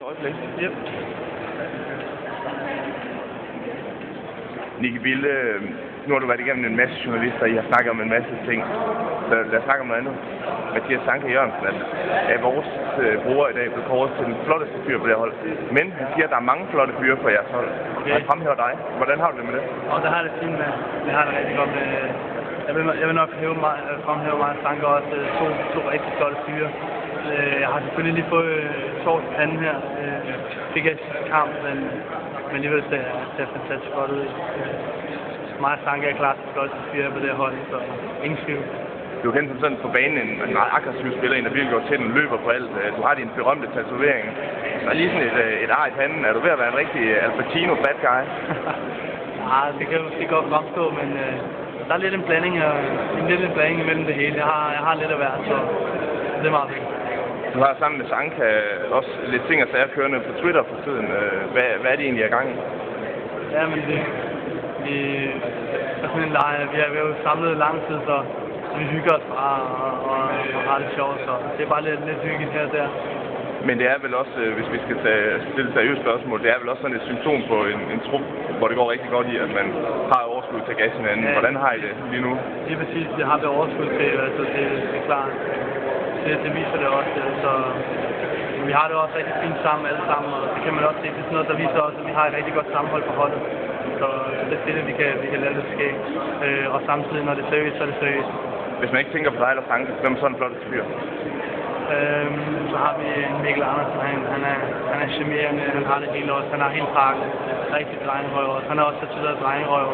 Øjeblik. Yep. Nicky Bille, nu har du været igennem en masse journalister, I har snakket om en masse ting. Så lad os snakke om noget andet. Mathias Sanke Jørgensen er vores bruger i dag blevet kåret til den flotteste fyr på det hold. Men han siger, at der er mange flotte fyre på jeres hold. Okay. Han fremhæver dig. Hvordan har du det med det? Og det har det fint med. Det har det rigtig godt med. Jeg vil nok fremhæve mig og Sanke også to rigtig flotte fyre. Jeg har selvfølgelig lige fået tår til panden her. Fik jeg sidste kamp, men alligevel ser fantastisk godt ud. Mig og Sanke er klart de flotteste fyre på det her hold, så ingen tvivl. Du er kendt som sådan på banen en meget aggressiv spiller, en der virkelig går til den, løber på alt. Du har din berømte tatovering. Der er lige sådan et ar i panden. Er du ved at være en rigtig Al Pacino bad guy? Nej, det kan måske godt fremstå, men der er lidt en blanding imellem det hele. Jeg har lidt af hvert, så det er meget vigtigt. Du har sammen med Sanka også lidt ting og sager kørende på Twitter for tiden. Hvad er det egentlig i gang i? Ja, men vi er sådan en leje. Vi har jo samlet lang tid, så vi hygger os bare og har det sjovt. Så det er bare lidt hyggeligt her og der. Men det er vel også, hvis vi skal stille seriøse spørgsmål, det er vel også sådan et symptom på en trup, hvor det går rigtig godt i, at man har overskud til gas hinanden. Ja. Hvordan har I det lige nu? Lige præcis, det har vi overskud til, altså det er klart. Det viser det også, så vi har det også rigtig fint sammen alle sammen, og det kan man også se. Det er sådan noget, der viser også, at vi har et rigtig godt sammenhold på holdet. Så det er det, vi kan lade det ske. Og samtidig, når det er seriøst, så er det seriøst. Hvis man ikke tænker på dig eller Sanke, hvem er sådan en flot fyr? Så har vi Mikkel Andersen, han er charmerende, han har det hele også, han har hele pakken, rigtig drengerøv også. Han er også tatoveret drengerøv,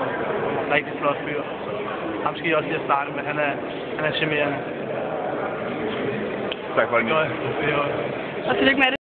rigtig flot fyr. Ham skal I også lige have startet med, han er charmerende. Tak for det. Det er godt. Og tillykke med det.